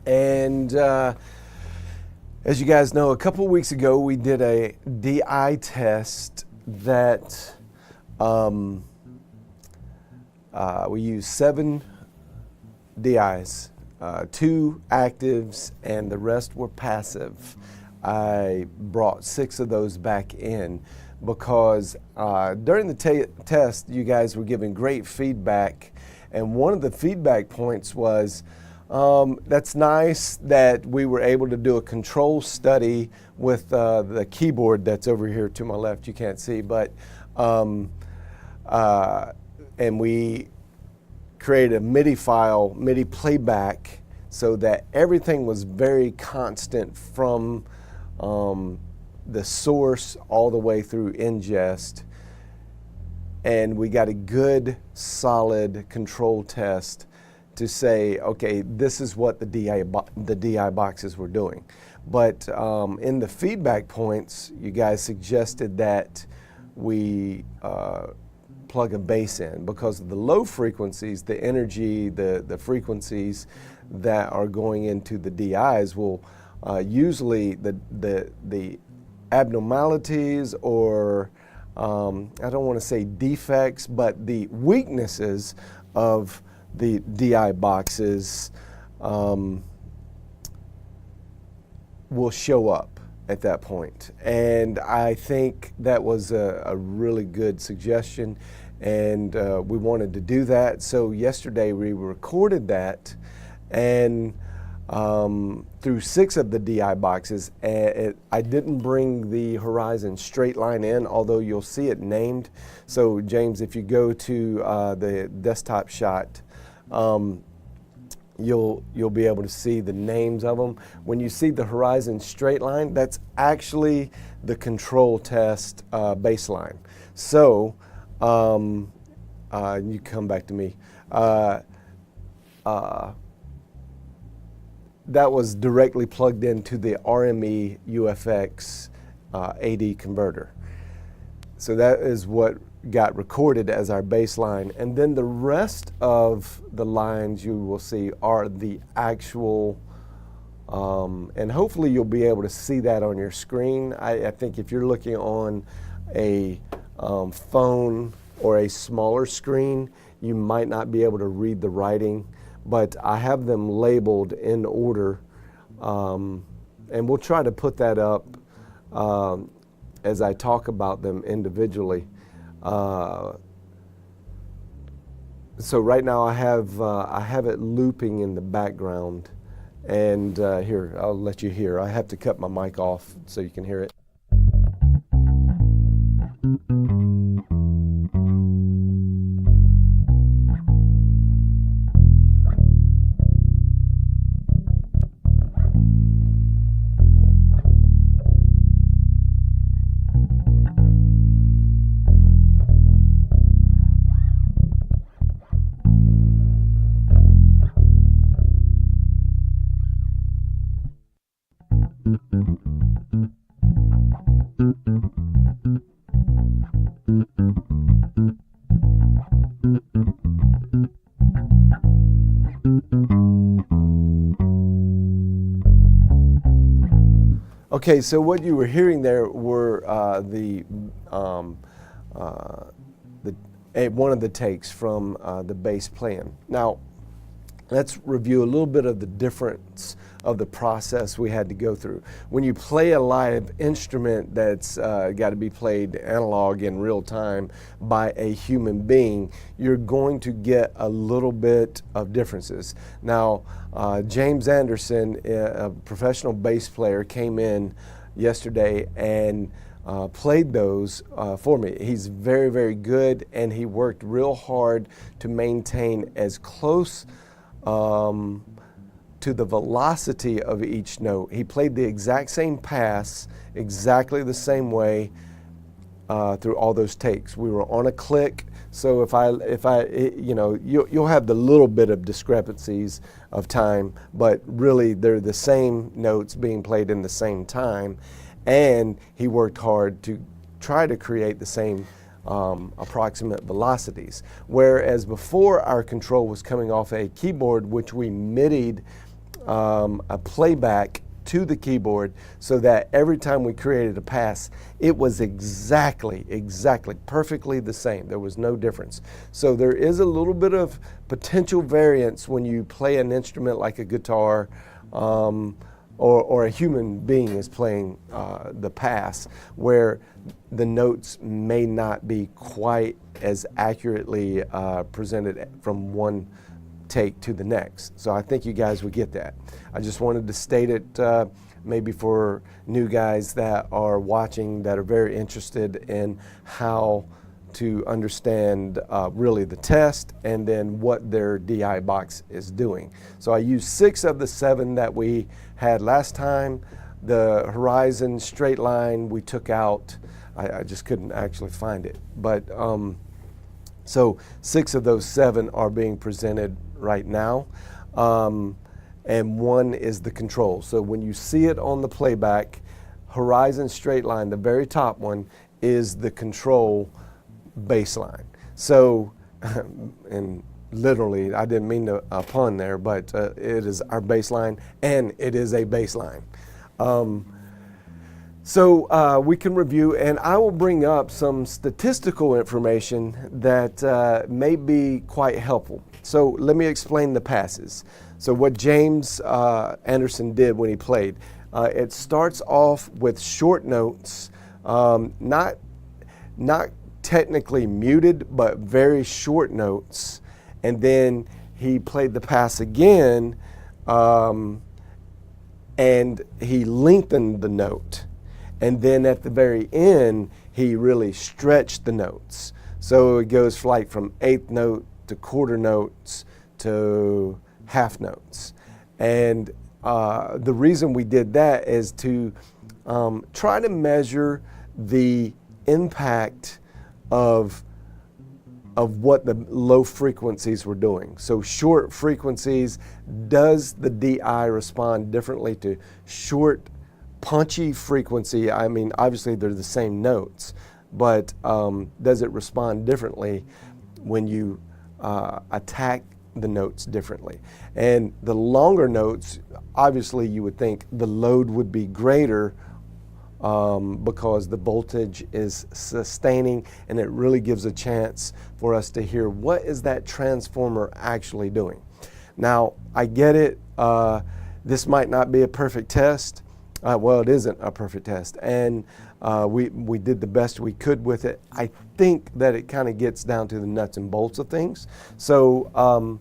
And as you guys know, a couple of weeks ago we did a DI test that we used 7 DIs, 2 actives, and the rest were passive. I brought 6 of those back in because during the test you guys were giving great feedback, and one of the feedback points was that's nice that we were able to do a control study with the keyboard that's over here to my left. You can't see, but and we created a MIDI file, MIDI playback, so that everything was very constant from the source all the way through ingest. And we got a good, solid control test to say, okay, this is what the DI boxes were doing. But in the feedback points, you guys suggested that we plug a bass in because of the low frequencies, the energy, the frequencies that are going into the DIs will usually the abnormalities or I don't want to say defects, but the weaknesses of the DI boxes will show up at that point. And I think that was a really good suggestion, and we wanted to do that. So yesterday we recorded that, and through 6 of the DI boxes, I didn't bring the Horizon straight line in, although you'll see it named. So James, if you go to the desktop shot, you'll be able to see the names of them. When you see the Horizon straight line, that's actually the control test baseline. So you come back to me. That was directly plugged into the RME UFX AD converter. So that is what got recorded as our baseline. And then the rest of the lines you will see are the actual, and hopefully you'll be able to see that on your screen. I think if you're looking on a phone or a smaller screen, you might not be able to read the writing, but I have them labeled in order, and we'll try to put that up as I talk about them individually. So right now I have it looping in the background, and here, I'll let you hear. I have to cut my mic off so you can hear it. Okay, so what you were hearing there were one of the takes from the bass playing. Now, let's review a little bit of the difference of the process we had to go through. When you play a live instrument that's got to be played analog in real time by a human being, you're going to get a little bit of differences. Now, James Anderson, a professional bass player, came in yesterday and played those for me. He's very, very good, and he worked real hard to maintain as close to the velocity of each note. He played the exact same pass, exactly the same way through all those takes. We were on a click, so if I you know, you'll have the little bit of discrepancies of time, but really they're the same notes being played in the same time, and he worked hard to try to create the same approximate velocities. Whereas before, our control was coming off a keyboard which we MIDI'd a playback to the keyboard so that every time we created a pass, it was exactly, perfectly the same. There was no difference. So there is a little bit of potential variance when you play an instrument like a guitar, or a human being is playing the pass, where the notes may not be quite as accurately presented from one take to the next. So I think you guys would get that. I just wanted to state it maybe for new guys that are watching that are very interested in how to understand really the test and then what their DI box is doing. So I used 6 of the 7 that we had last time. The horizon straight line we took out. I just couldn't actually find it. But so 6 of those 7 are being presented right now. And 1 is the control. So when you see it on the playback, horizon straight line, the very top one, is the control bass line. So, and literally, I didn't mean to pun there, but it is our bass line, and it is a bass line. So we can review, and I will bring up some statistical information that may be quite helpful. So let me explain the passes. So what James Anderson did when he played, it starts off with short notes, not technically muted, but very short notes, and then he played the pass again, and he lengthened the note. And then at the very end, he really stretched the notes. So it goes like from 1/8 note to quarter notes to half notes. And the reason we did that is to try to measure the impact of what the low frequencies were doing. So short frequencies, does the DI respond differently to short punchy frequency? I mean, obviously they're the same notes, but does it respond differently when you attack the notes differently? And the longer notes, obviously you would think the load would be greater because the voltage is sustaining, and it really gives a chance for us to hear what is that transformer actually doing. Now, I get it. This might not be a perfect test. Well, it isn't a perfect test, and we did the best we could with it. I think that it kind of gets down to the nuts and bolts of things. So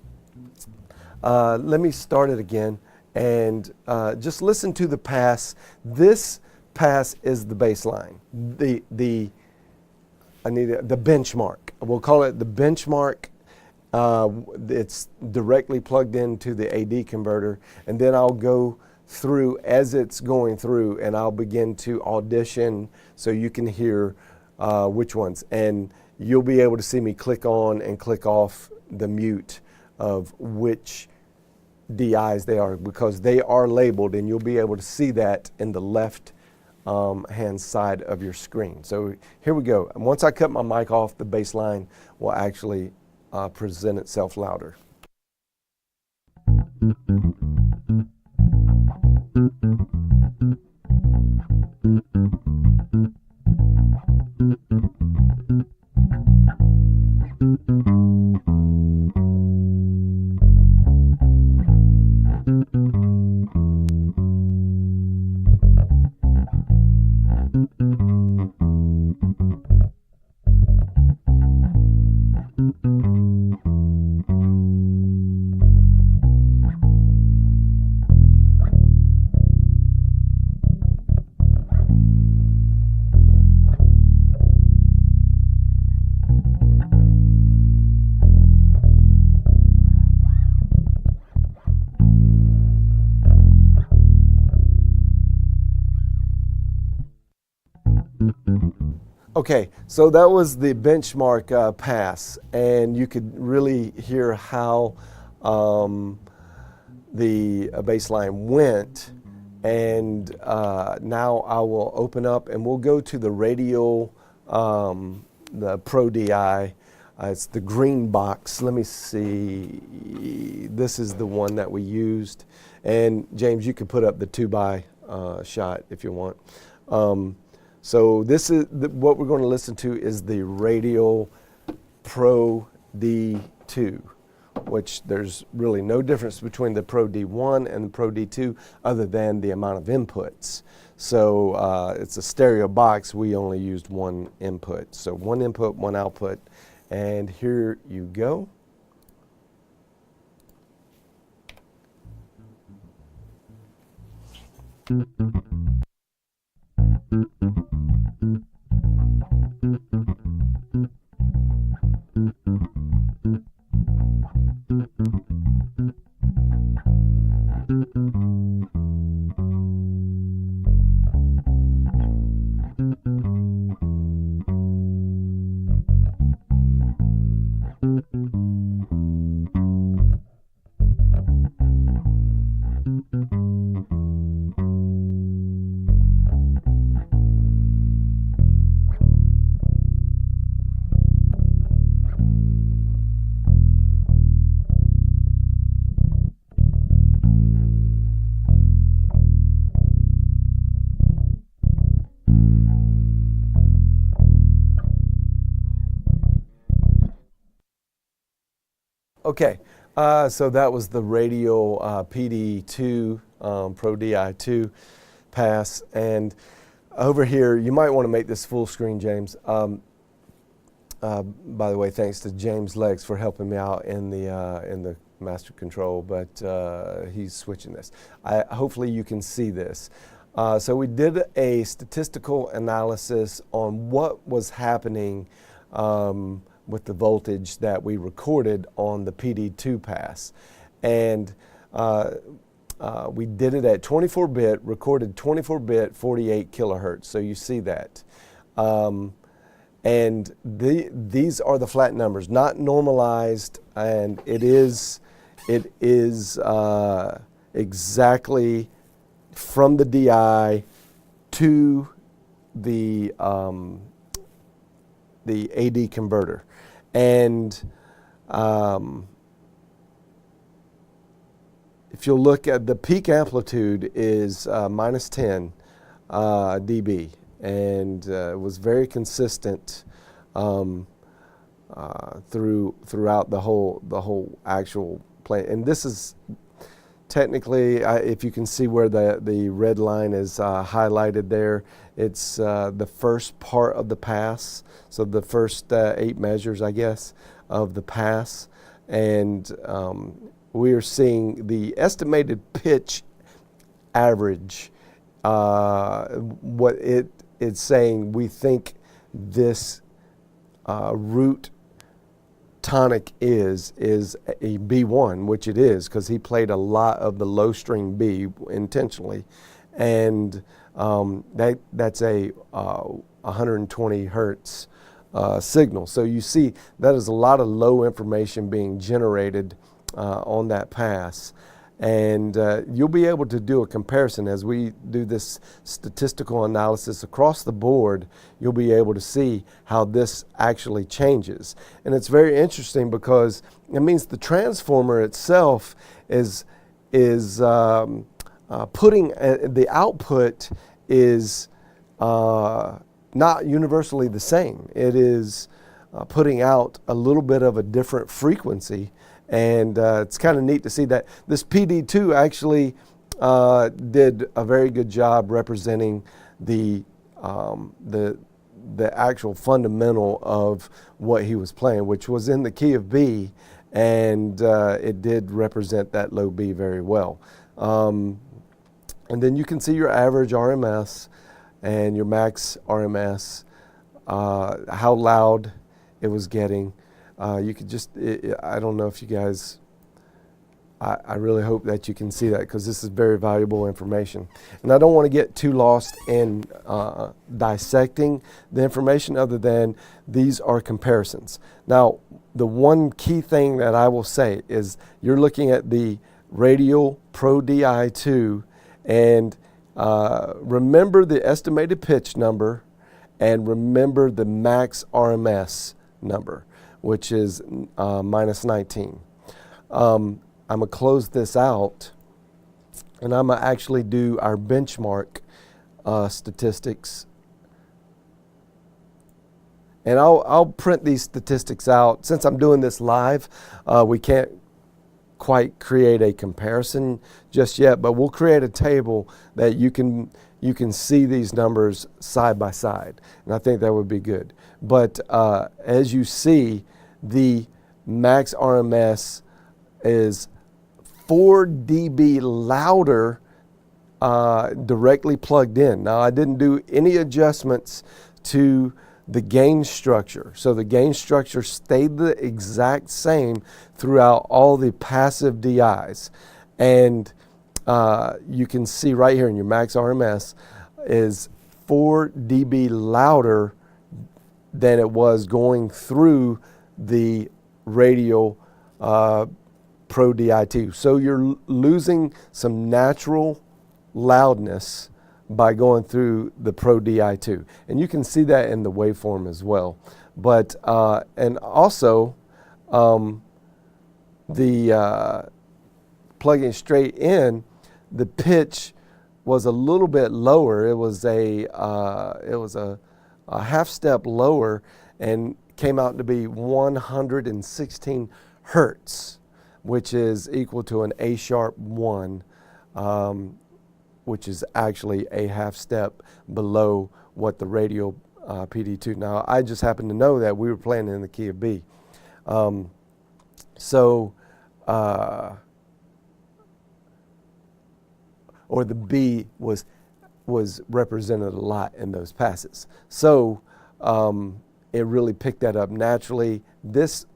let me start it again, and just listen to the pass. This pass is the baseline, the benchmark. We'll call it the benchmark. It's directly plugged into the AD converter, and then I'll go through as it's going through, and I'll begin to audition so you can hear which ones, and you'll be able to see me click on and click off the mute of which DIs they are, because they are labeled, and you'll be able to see that in the left hand side of your screen. So here we go. And once I cut my mic off, the bass line will actually present itself louder. Okay, so that was the benchmark pass, and you could really hear how the bass line went. And now I will open up, and we'll go to the radial, the Pro DI. It's the green box. Let me see. This is the one that we used, And James, you can put up the 2x shot if you want. So this is what we're going to listen to is the Radial Pro D2, which there's really no difference between the Pro D1 and the Pro D2 other than the amount of inputs. So it's a stereo box. We only used one input. So one input, one output. And here you go. Okay, so that was the Radial PD2 Pro DI2 pass, and over here you might want to make this full screen, James. By the way, thanks to James Legs for helping me out in the master control, but he's switching this. Hopefully you can see this. So we did a statistical analysis on what was happening with the voltage that we recorded on the PD2 pass. And we did it at 24-bit, recorded 24-bit, 48 kilohertz. So you see that. And these are the flat numbers, not normalized, and it is exactly from the DI to the AD converter. And if you'll look at the peak amplitude is minus 10 dB, and it was very consistent throughout the whole actual play. And this is technically, if you can see where the red line is highlighted there, it's the first part of the pass, so the first 8 measures, I guess, of the pass. And we are seeing the estimated pitch average. What it's saying, we think this root tonic is a B1, which it is, because he played a lot of the low string B intentionally, and that's a 120 hertz signal. So you see that is a lot of low information being generated on that pass. And you'll be able to do a comparison as we do this statistical analysis across the board. You'll be able to see how this actually changes. And it's very interesting because it means the transformer itself is putting the output is not universally the same. It is putting out a little bit of a different frequency. And it's kind of neat to see that this PD2 actually did a very good job representing the actual fundamental of what he was playing, which was in the key of B, and it did represent that low B very well. And then you can see your average RMS and your max RMS, how loud it was getting. You could just, I don't know if you guys, I really hope that you can see that, because this is very valuable information. And I don't want to get too lost in dissecting the information, other than these are comparisons. Now, the one key thing that I will say is you're looking at the Radial Pro DI2, and remember the estimated pitch number, and remember the max RMS number, which is minus 19. I'm going to close this out, And I'm going to actually do our benchmark statistics. And I'll print these statistics out. Since I'm doing this live, we can't quite create a comparison just yet, but we'll create a table that you can see these numbers side by side, and I think that would be good. But as you see, the max RMS is 4 dB louder directly plugged in. Now, I didn't do any adjustments to the gain structure. So the gain structure stayed the exact same throughout all the passive DIs. And you can see right here in your max RMS is 4 dB louder than it was going through the radio Pro Di2. So you're losing some natural loudness by going through the Pro Di2. And you can see that in the waveform as well. But, and also, the plugging straight in, the pitch was a little bit lower. It was a half step lower and came out to be 116 hertz, which is equal to an A sharp 1. Which is actually a half step below what the radio PD2. Now, I just happen to know that we were playing in the key of B. Or the B was represented a lot in those passes. So it really picked that up naturally. The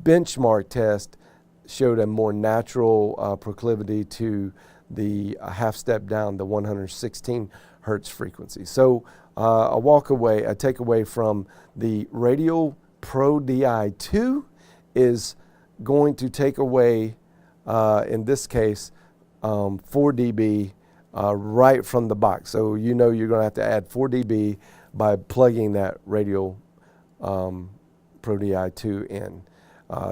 benchmark test showed a more natural proclivity to the half step down, the 116 hertz frequency. So a take away from the Radio Pro Di2 is going to take away, in this case, 4 dB right from the box. So you know you're going to have to add 4 dB by plugging that Radio Pro Di2 in.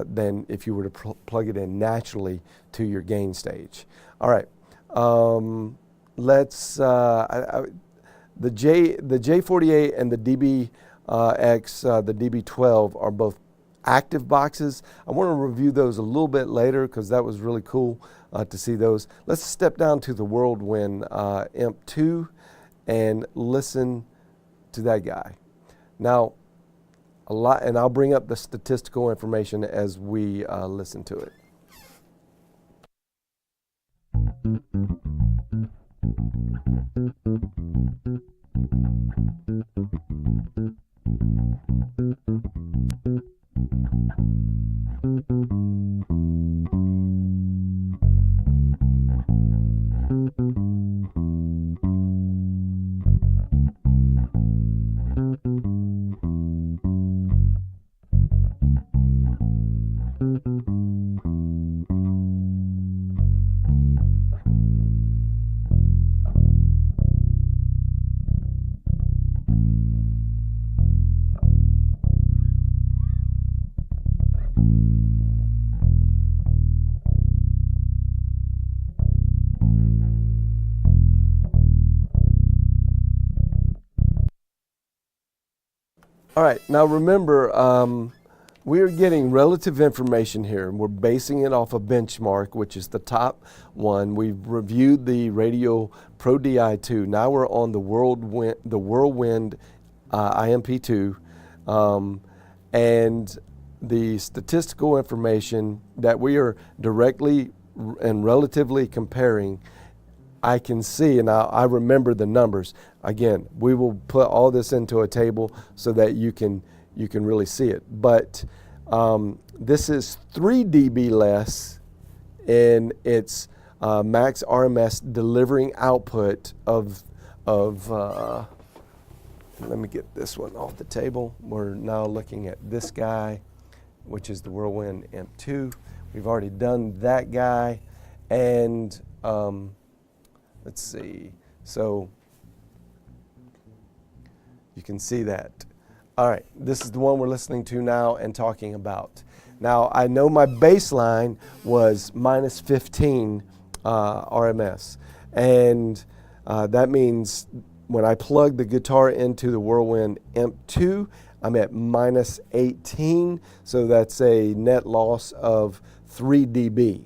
Than if you were to plug it in naturally to your gain stage. All right, let's the J48 and the DBX, the DB12 are both active boxes. I want to review those a little bit later because that was really cool to see those. Let's step down to the Whirlwind IMP2 and listen to that guy. Now, a lot, and I'll bring up the statistical information as we listen to it. All right, now remember, we're getting relative information here, and we're basing it off a benchmark, which is the top one. We've reviewed the Radio Pro Di2. Now we're on the Whirlwind IMP2, and the statistical information that we are directly and relatively comparing. I can see, and I remember the numbers. Again, we will put all this into a table so that you can really see it. But this is 3 dB less in its max RMS delivering output of let me get this one off the table. We're now looking at this guy, which is the Whirlwind IMP2. We've already done that guy, and let's see. So you can see that. All right, this is the one we're listening to now and talking about. Now I know my baseline was minus 15 RMS, and that means when I plug the guitar into the Whirlwind Imp 2, I'm at minus 18, so that's a net loss of 3 dB.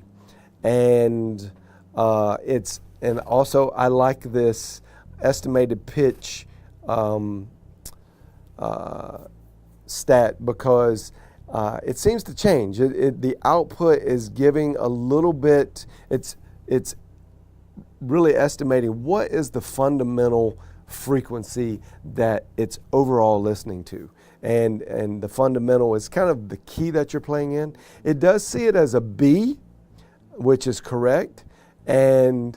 And and also I like this estimated pitch stat because it seems to change. The output is giving a little bit. It's really estimating what is the fundamental frequency that it's overall listening to. And the fundamental is kind of the key that you're playing in. It does see it as a B, which is correct, and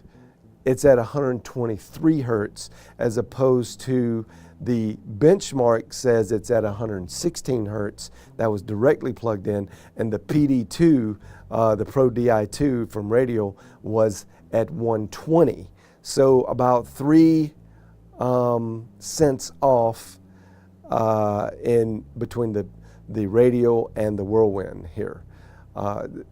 it's at 123 hertz as opposed to the benchmark says it's at 116 hertz. That was directly plugged in, and the PD2, the Pro Di2 from Radial, was at 120. So about 3 cents off in between the Radial and the Whirlwind here.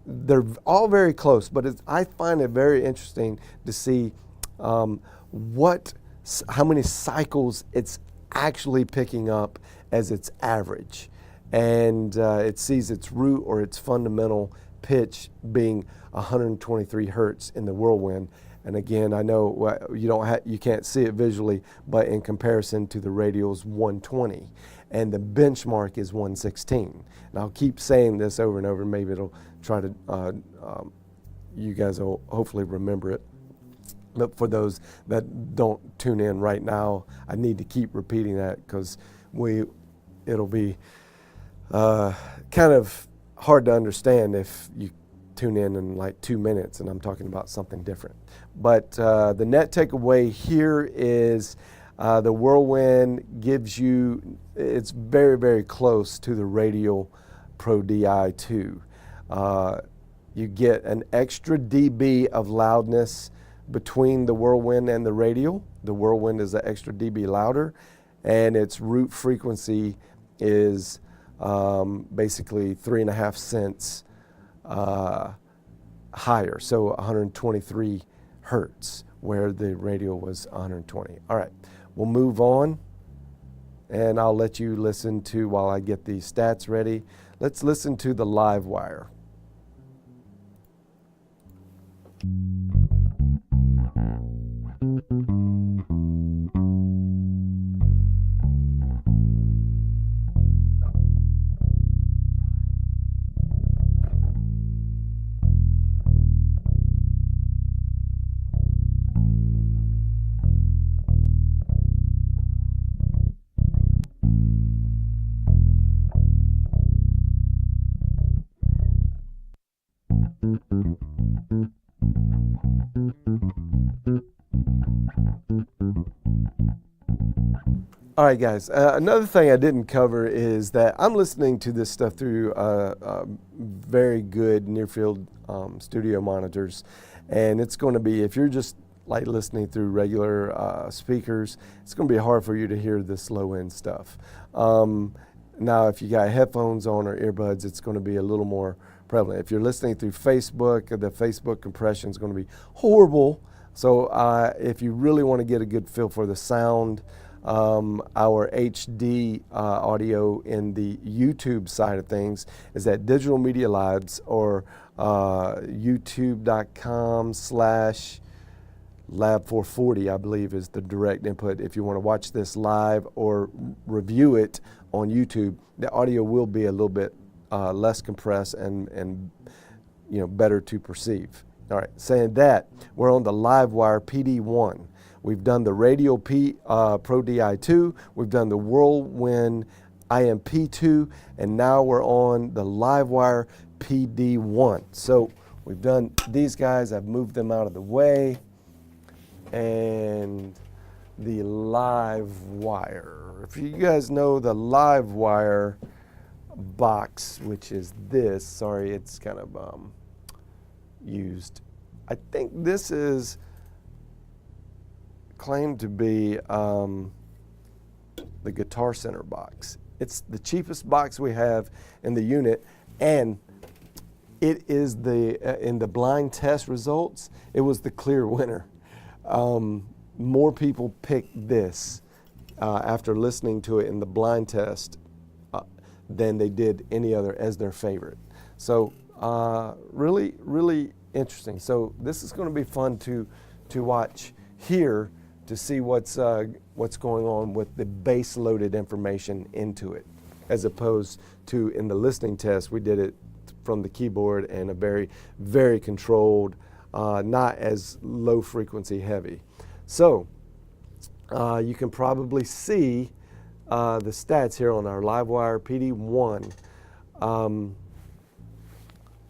They're all very close, but I find it very interesting to see how many cycles it's actually picking up as its average. And it sees its root or its fundamental pitch being 123 hertz in the Whirlwind. And again, I know you can't see it visually, but in comparison to the Radial's 120, and the benchmark is 116. And I'll keep saying this over and over. Maybe it'll try to, you guys will hopefully remember it. But for those that don't tune in right now, I need to keep repeating that because it'll be kind of hard to understand if you tune in like 2 minutes and I'm talking about something different. But the net takeaway here is the Whirlwind gives you, it's very, very close to the Radial Pro Di2. You get an extra dB of loudness between the Whirlwind and the Radial. The Whirlwind is an extra dB louder, and its root frequency is basically 3.5 cents higher, so 123 hertz, where the Radial was 120. All right, we'll move on, and I'll let you listen to, while I get these stats ready, let's listen to the live wire. All right, guys, another thing I didn't cover is that I'm listening to this stuff through very good near-field studio monitors, and it's going to be, if you're just like listening through regular speakers, it's going to be hard for you to hear this low-end stuff. Now, if you got headphones on or earbuds, it's going to be a little more prevalent. If you're listening through Facebook, the Facebook compression is going to be horrible. So if you really want to get a good feel for the sound, our HD audio in the YouTube side of things is at Digital Media Labs, or youtube.com/lab440, I believe, is the direct input. If you want to watch this live or review it on YouTube, the audio will be a little bit less compressed and better to perceive. All right, saying that, we're on the Livewire PD1. We've done the Radial Pro Di2, we've done the Whirlwind IMP2, and now we're on the Livewire PD1. So we've done these guys, I've moved them out of the way, and the Livewire. If you guys know the Livewire box, which is this, sorry, it's kind of used. I think this is claimed to be the Guitar Center box. It's the cheapest box we have in the unit, and it is in the blind test results, it was the clear winner. More people picked this after listening to it in the blind test than they did any other as their favorite. So really, really interesting. So this is going to be fun to watch here to see what's going on with the base loaded information into it, as opposed to in the listening test we did it from the keyboard and a very, very controlled, not as low frequency heavy. So you can probably see the stats here on our Livewire PD1.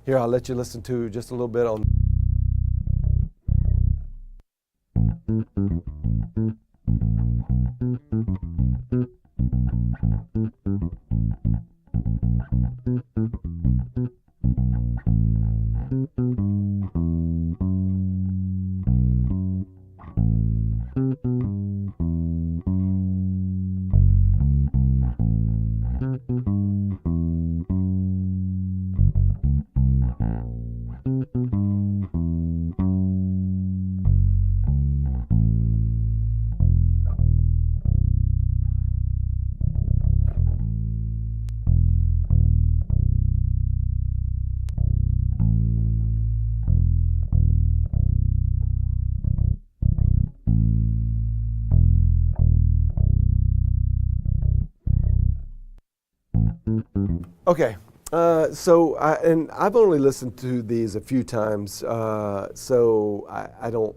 Here, I'll let you listen to just a little bit on. Okay, and I've only listened to these a few times, so I don't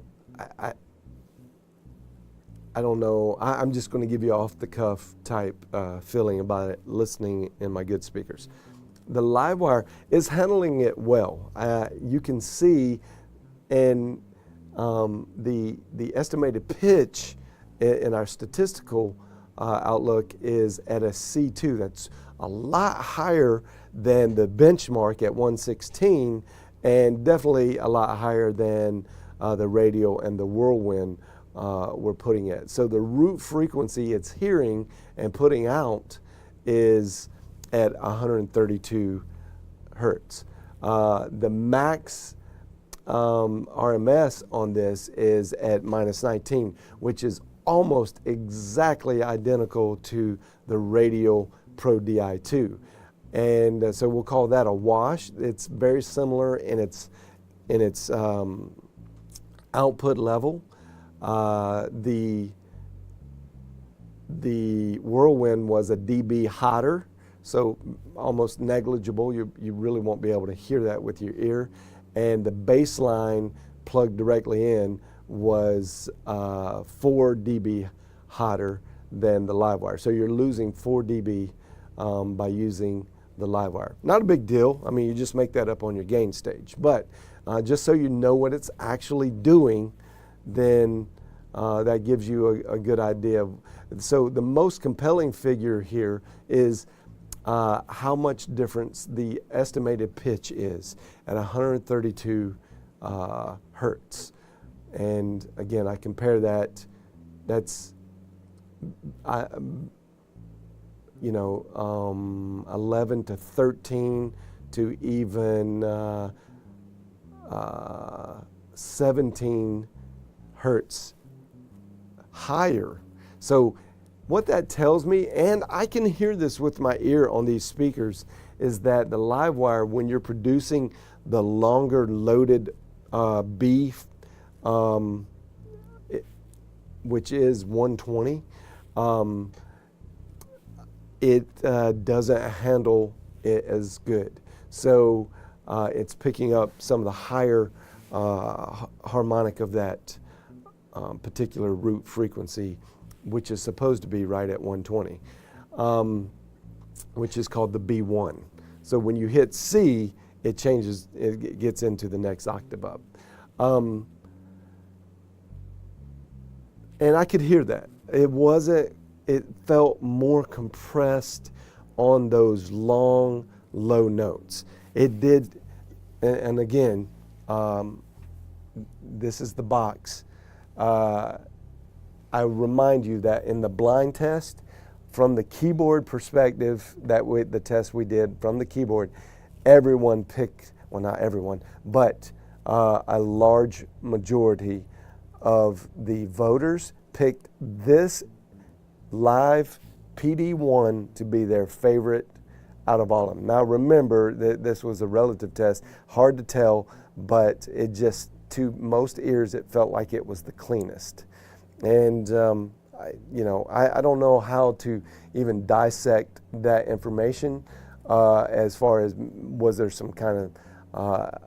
know. I'm just going to give you off the cuff type feeling about it listening in my good speakers. The Livewire is handling it well. You can see in the estimated pitch in our statistical outlook is at a C2. That's a lot higher than the benchmark at 116, and definitely a lot higher than the radio and the Whirlwind we're putting it. So the root frequency it's hearing and putting out is at 132 hertz. The max RMS on this is at -19, which is almost exactly identical to the radio Pro Di2, and so we'll call that a wash. It's very similar in its output level. The Whirlwind was a dB hotter, so almost negligible. You really won't be able to hear that with your ear, and the baseline plugged directly in was 4 dB hotter than the Livewire. So you're losing 4 dB by using the Livewire. Not a big deal. I mean, you just make that up on your gain stage. But just so you know what it's actually doing, then that gives you a good idea. So the most compelling figure here is how much difference the estimated pitch is at 132 hertz. And again, I compare that, that's 11 to 13 to even 17 hertz higher. So what that tells me, and I can hear this with my ear on these speakers, is that the Livewire, when you're producing the longer loaded B, which is 120, it doesn't handle it as good. So it's picking up some of the higher harmonic of that particular root frequency, which is supposed to be right at 120, which is called the B1. So when you hit C, it changes, it gets into the next octave up. And I could hear that. It felt more compressed on those long, low notes. It did, and again, this is the box. I remind you that in the blind test, from the keyboard perspective, the test we did from the keyboard, everyone picked well, not everyone, but a large majority of the voters picked this live PD1 to be their favorite out of all of them. Now remember that this was a relative test, hard to tell, but it just, to most ears, it felt like it was the cleanest. And I don't know how to even dissect that information as far as was there some kind of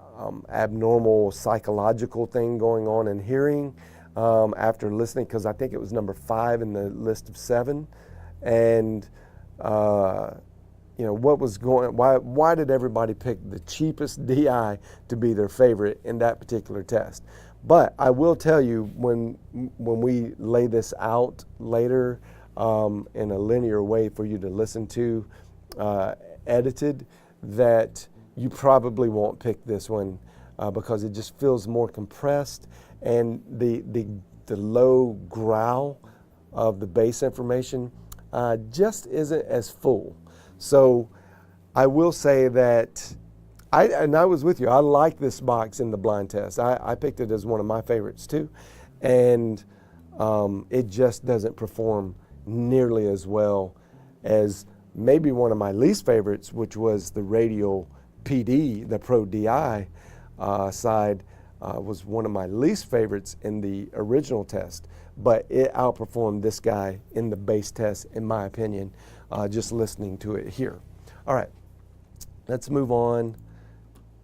abnormal psychological thing going on in hearing after listening, because I think it was number 5 in the list of 7. And what was why did everybody pick the cheapest DI to be their favorite in that particular test? But I will tell you, when we lay this out later in a linear way for you to listen to edited, that you probably won't pick this one because it just feels more compressed, and the low growl of the bass information just isn't as full. So I will say that I was with you. I like this box in the blind test. I picked it as one of my favorites too, and it just doesn't perform nearly as well as maybe one of my least favorites, which was the Radial PD, the Pro DI side, was one of my least favorites in the original test, but it outperformed this guy in the bass test, in my opinion, just listening to it here. All right, let's move on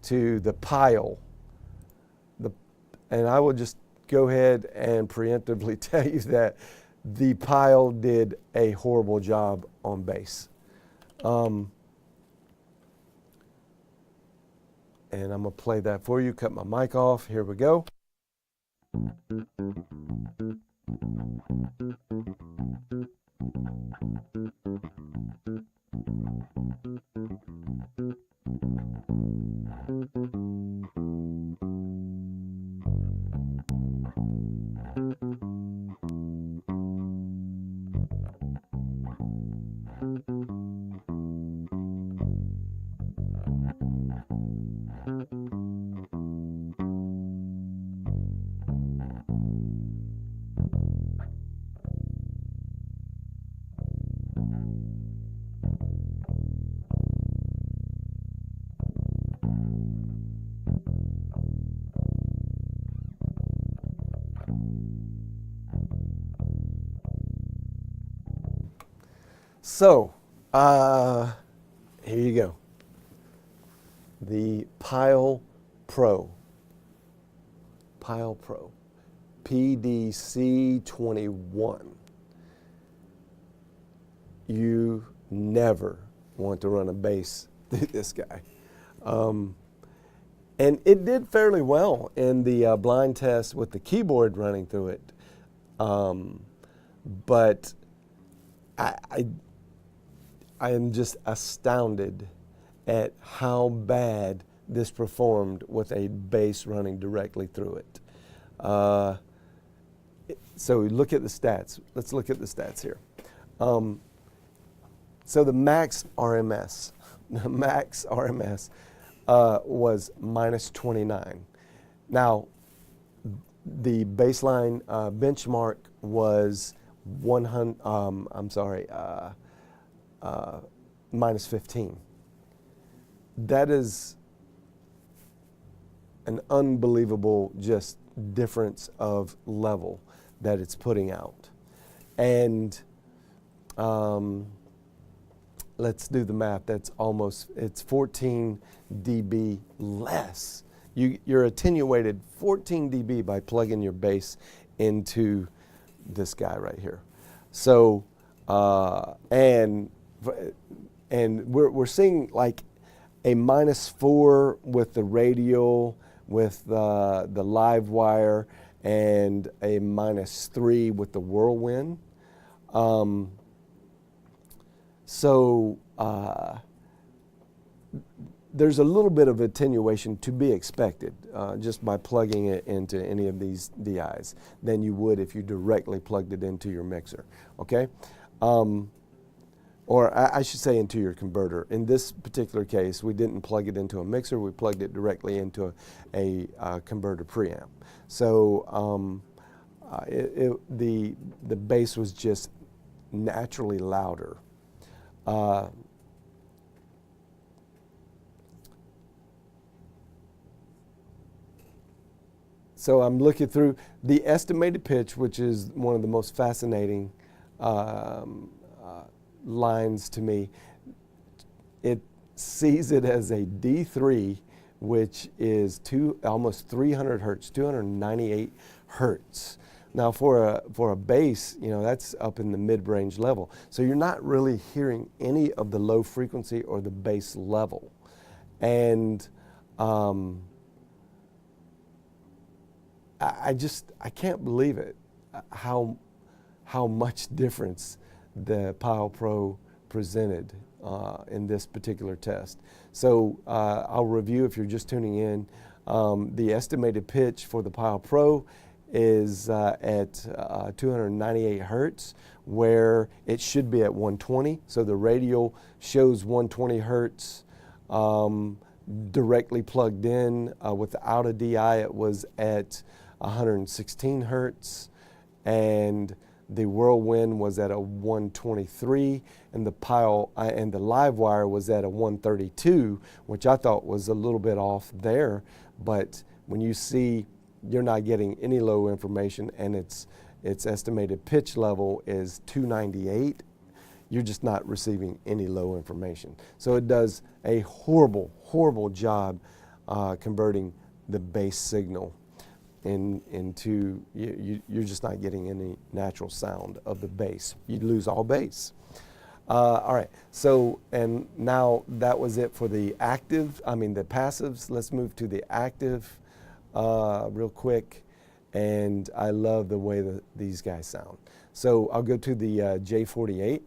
to the Pile. And I will just go ahead and preemptively tell you that the Pile did a horrible job on bass. And I'm going to play that for you. Cut my mic off. Here we go. So, here you go. The Pile Pro. Pile Pro. PDC-21. You never want to run a bass through this guy. And it did fairly well in the blind test with the keyboard running through it. But I am just astounded at how bad this performed with a bass running directly through it. So look at the stats. Let's look at the stats here. So the max RMS, was minus 29. Now, the baseline benchmark was minus 15. That is an unbelievable just difference of level that it's putting out. And let's do the math. It's 14 dB less. You're attenuated 14 dB by plugging your bass into this guy right here. So, and we're seeing like a -4 with the Radial, with the live wire, and a -3 with the Whirlwind. So there's a little bit of attenuation to be expected just by plugging it into any of these DIs than you would if you directly plugged it into your mixer, okay? or I should say into your converter. In this particular case, we didn't plug it into a mixer, we plugged it directly into a converter preamp. So the bass was just naturally louder. So I'm looking through the estimated pitch, which is one of the most fascinating lines to me. It sees it as a D3, which is almost 300 hertz, 298 hertz. Now for a bass, that's up in the mid-range level. So you're not really hearing any of the low frequency or the bass level. And I can't believe it, how much difference the Pile Pro presented in this particular test. So I'll review if you're just tuning in. The estimated pitch for the Pile Pro is at 298 hertz, where it should be at 120. So the radio shows 120 hertz. Directly plugged in without a DI, it was at 116 hertz, and the Whirlwind was at a 123, and the live wire was at a 132, which I thought was a little bit off there. But when you see you're not getting any low information and its estimated pitch level is 298, you're just not receiving any low information. So it does a horrible job converting the bass signal into, you're just not getting any natural sound of the bass. You'd lose all bass. All right, so, and now that was it for the passives. Let's move to the active real quick. And I love the way that these guys sound. So I'll go to the J48.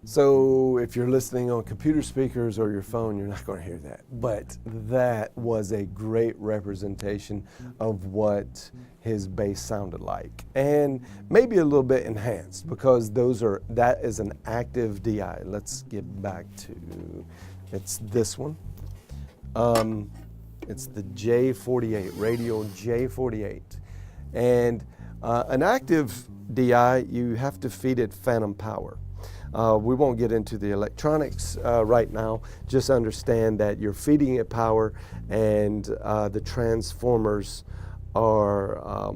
So if you're listening on computer speakers or your phone, you're not going to hear that. But that was a great representation of what his bass sounded like. And maybe a little bit enhanced, because that is an active DI. Let's get back to, it's this one. It's the J48, Radial J48. And an active DI, you have to feed it phantom power. We won't get into the electronics right now. Just understand that you're feeding it power, and the transformers are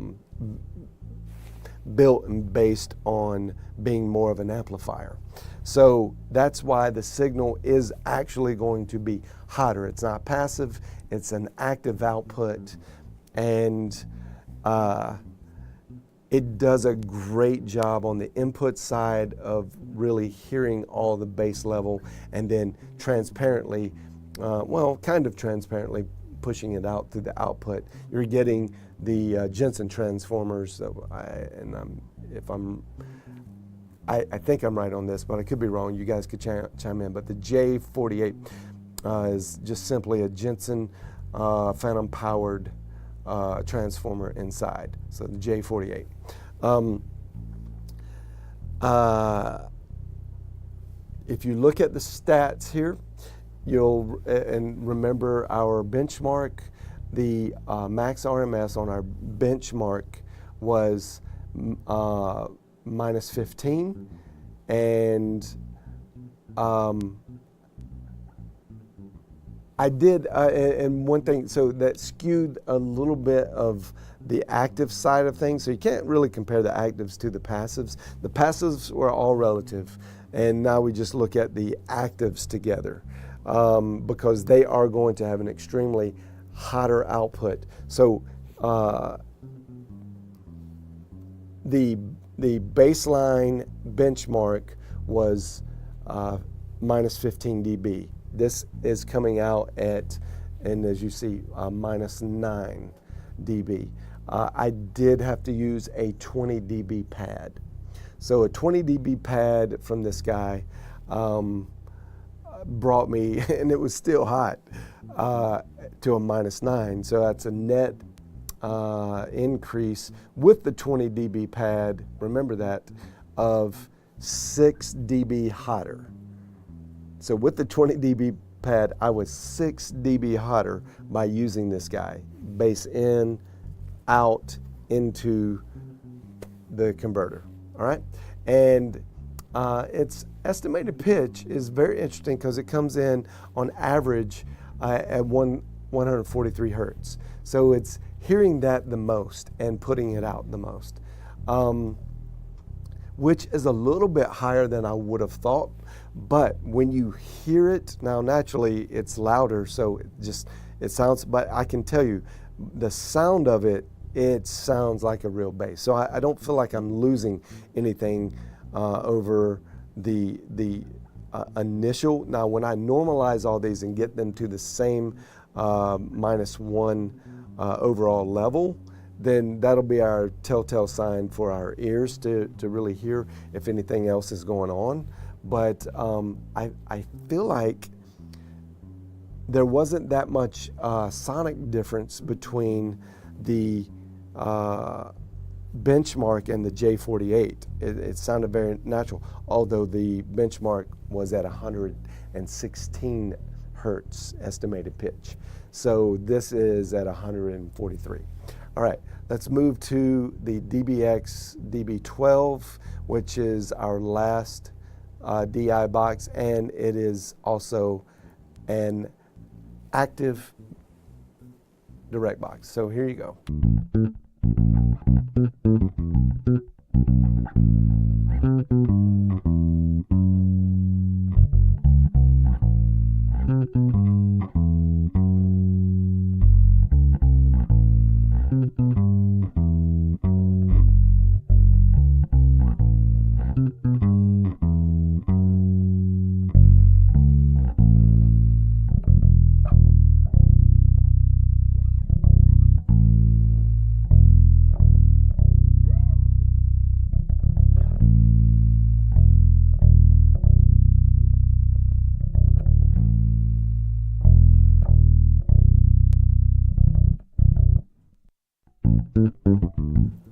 built and based on being more of an amplifier. So that's why the signal is actually going to be hotter. It's not passive, it's an active output, and it does a great job on the input side of really hearing all the bass level, and then transparently, kind of transparently pushing it out through the output. You're getting the Jensen transformers, I think I'm right on this, but I could be wrong. You guys could chime in. But the J48 is just simply a Jensen phantom powered transformer inside. So the J48. If you look at the stats here, you'll and remember our benchmark. The max RMS on our benchmark was minus 15, and I did, and one thing, so that skewed a little bit of the active side of things. So you can't really compare the actives to the passives. The passives were all relative, and now we just look at the actives together because they are going to have an extremely hotter output. So the baseline benchmark was minus 15 dB. This is coming out at, and as you see, minus 9 dB. I did have to use a 20 dB pad. So a 20 dB pad from this guy brought me, and it was still hot, to a minus 9. So that's a net increase with the 20 dB pad, remember that, of 6 dB hotter. So with the 20 dB pad, I was 6 dB hotter by using this guy. Bass in, out, into the converter, all right? And its estimated pitch is very interesting because it comes in on average at 143 hertz. So it's hearing that the most and putting it out the most, which is a little bit higher than I would have thought. But when you hear it, now naturally it's louder, so it sounds, but I can tell you, the sound of it, it sounds like a real bass. So I don't feel like I'm losing anything over the initial. Now when I normalize all these and get them to the same minus 1 overall level, then that'll be our telltale sign for our ears to really hear if anything else is going on. But I feel like there wasn't that much sonic difference between the benchmark and the J48. It sounded very natural, although the benchmark was at 116 hertz estimated pitch. So this is at 143. All right, let's move to the DBX DB12, which is our last DI box, and it is also an active direct box. So here you go.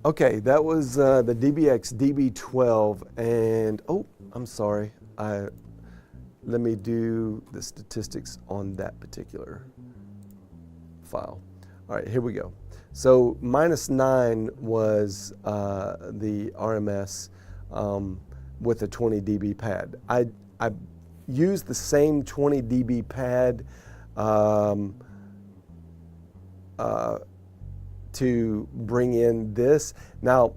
Okay, that was the DBX DB12, and oh, I'm sorry. Let me do the statistics on that particular file. All right, here we go. So minus 9 was the RMS with a 20 dB pad. I used the same 20 dB pad to bring in this. Now,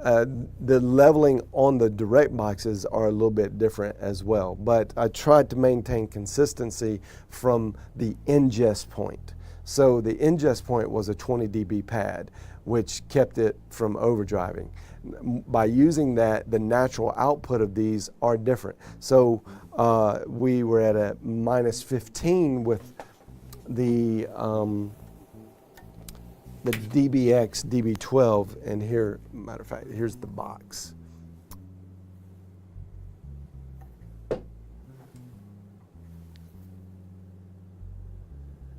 the leveling on the direct boxes are a little bit different as well, but I tried to maintain consistency from the ingest point. So the ingest point was a 20 dB pad, which kept it from overdriving. By using that, the natural output of these are different. So we were at a minus 15 with the DBX DB12, and here, matter of fact, here's the box.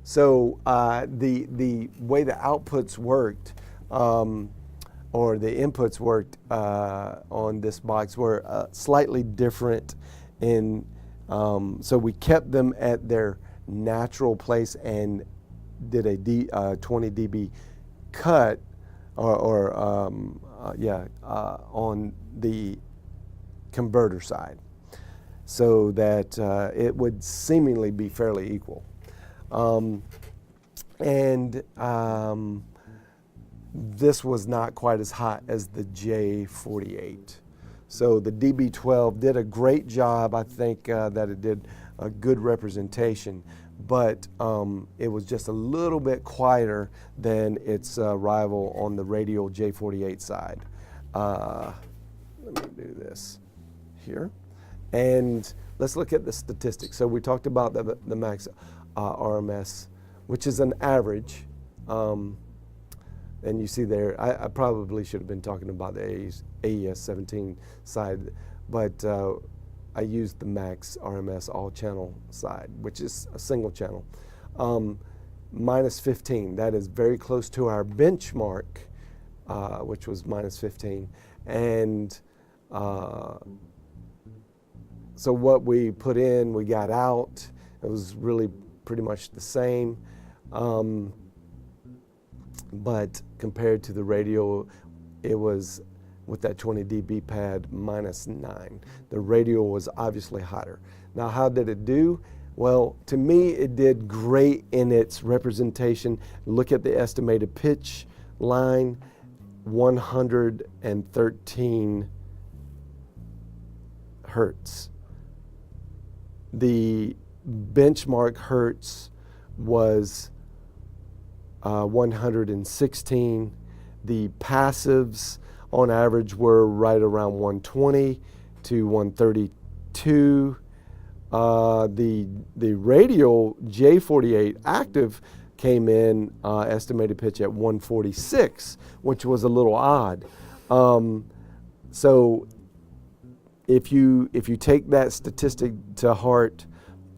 So the way the outputs worked, or the inputs worked on this box were slightly different in, so we kept them at their natural place and did a 20 dB cut on the converter side, so that it would seemingly be fairly equal. This was not quite as hot as the J48. So the DB12 did a great job. I think that it did a good representation, but it was just a little bit quieter than its rival on the radial J48 side. Let me do this here. And let's look at the statistics. So we talked about the max RMS, which is an average. And you see there, I probably should have been talking about the AES 17 side, but I used the max RMS all channel side, which is a single channel. Minus 15, that is very close to our benchmark, which was minus 15. And so what we put in, we got out. It was really pretty much the same. But compared to the radial, it was, with that 20 dB pad, minus 9. The radial was obviously hotter. Now, how did it do? Well, to me, it did great in its representation. Look at the estimated pitch line, 113 hertz. The benchmark hertz was 116. The passives on average were right around 120 to 132. The radial J48 active came in estimated pitch at 146, which was a little odd. So if you take that statistic to heart,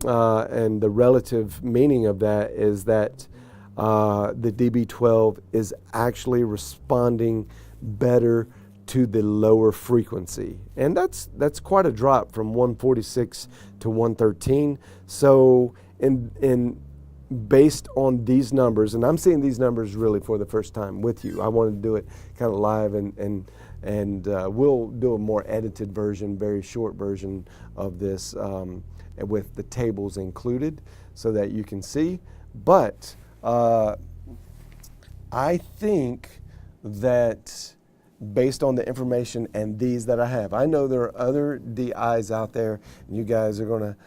and the relative meaning of that is that the DB12 is actually responding better to the lower frequency, and that's quite a drop from 146 to 113. So in based on these numbers, and I'm seeing these numbers really for the first time with you. I wanted to do it kind of live, and we'll do a more edited version, very short version of this with the tables included so that you can see. But I think that based on the information and these that I have, I know there are other DIs out there, and you guys are gonna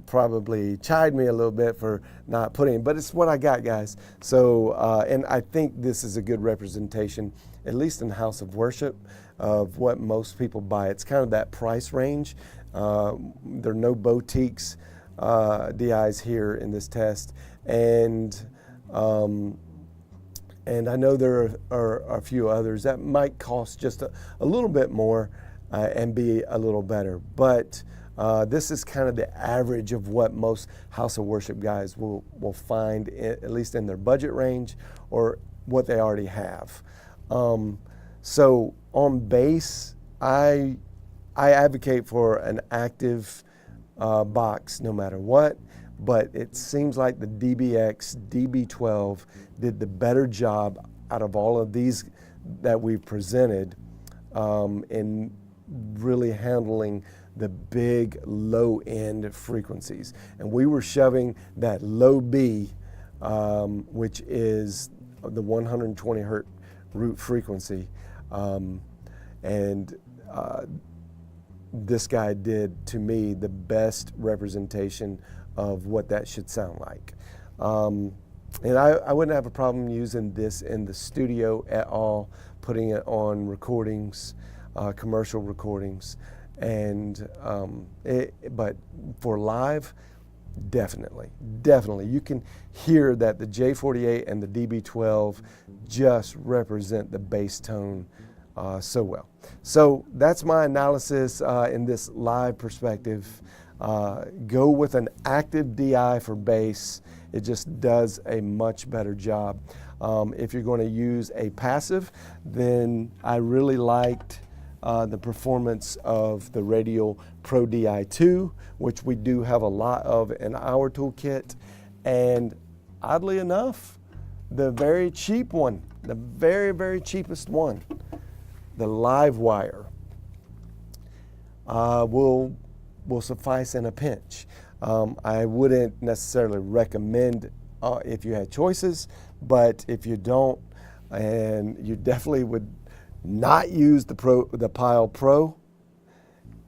probably chide me a little bit for not putting, but it's what I got, guys. So, and I think this is a good representation, at least in the house of worship, of what most people buy. It's kind of that price range. There are no boutiques DIs here in this test, and I know there are a few others that might cost just a little bit more and be a little better. But this is kind of the average of what most house of worship guys will find, at least in their budget range or what they already have. So on bass, I advocate for an active box no matter what, but it seems like the DBX DB12 did the better job out of all of these that we've presented in really handling the big low end frequencies. And we were shoving that low B, which is the 120 hertz root frequency, this guy did, to me, the best representation of what that should sound like. And I wouldn't have a problem using this in the studio at all, putting it on recordings, commercial recordings, and but for live, definitely. You can hear that the J48 and the DB12 just represent the bass tone so well. So that's my analysis in this live perspective. Go with an active DI for bass. It just does a much better job. If you're going to use a passive, then I really liked the performance of the Radial Pro Di2, which we do have a lot of in our toolkit. And oddly enough, the very cheap one, the very, very cheapest one, the Live Wire, will suffice in a pinch. I wouldn't necessarily recommend if you had choices, but if you don't, and you definitely would not use the Pile Pro,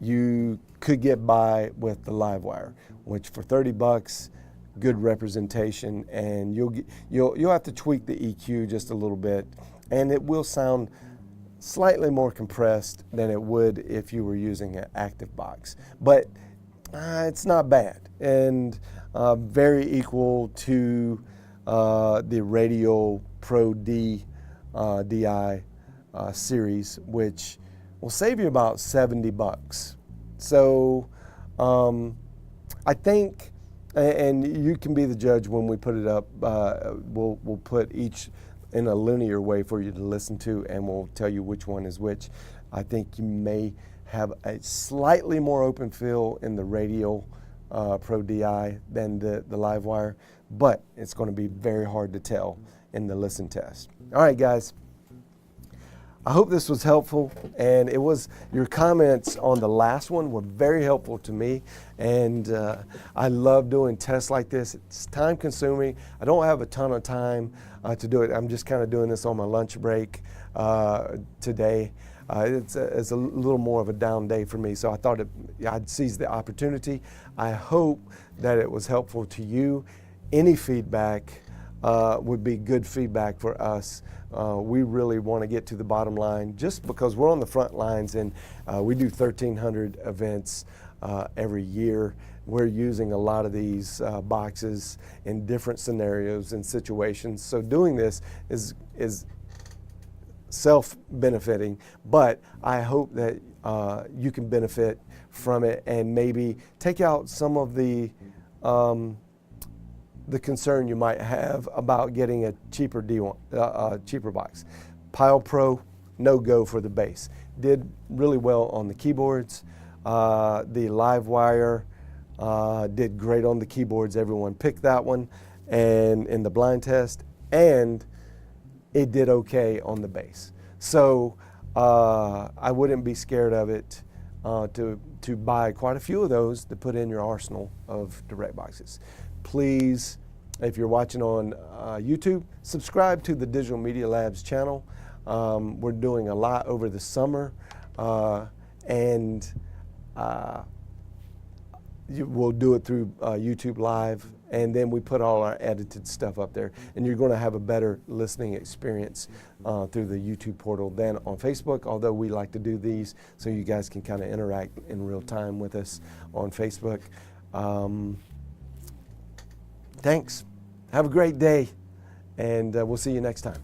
you could get by with the Livewire, which for 30 bucks, good representation, and you'll have to tweak the EQ just a little bit, and it will sound slightly more compressed than it would if you were using an active box, but it's not bad, and very equal to the Radio Pro D DI series, which will save you about 70 bucks. So I think, and you can be the judge when we put it up, we'll put each in a linear way for you to listen to, and we'll tell you which one is which. I think you may have a slightly more open feel in the Radio Pro DI than the Livewire, but it's going to be very hard to tell in the listen test. All right, guys. I hope this was helpful, and your comments on the last one were very helpful to me, and I love doing tests like this. It's time consuming. I don't have a ton of time to do it. I'm just kind of doing this on my lunch break today. It's a little more of a down day for me, so I thought I'd seize the opportunity. I hope that it was helpful to you. Any feedback would be good feedback for us. We really want to get to the bottom line, just because we're on the front lines, and we do 1,300 events every year. We're using a lot of these boxes in different scenarios and situations. So doing this is self-benefiting, but I hope that you can benefit from it and maybe take out some of the concern you might have about getting a cheaper cheaper box. Pile Pro, no go for the bass. Did really well on the keyboards. The Livewire did great on the keyboards. Everyone picked that one, and in the blind test, and it did okay on the bass. So I wouldn't be scared of it to buy quite a few of those to put in your arsenal of direct boxes. Please, if you're watching on YouTube, subscribe to the Digital Media Labs channel. We're doing a lot over the summer, and we'll do it through YouTube Live, and then we put all our edited stuff up there, and you're going to have a better listening experience through the YouTube portal than on Facebook, although we like to do these so you guys can kind of interact in real time with us on Facebook. Thanks. Have a great day, and we'll see you next time.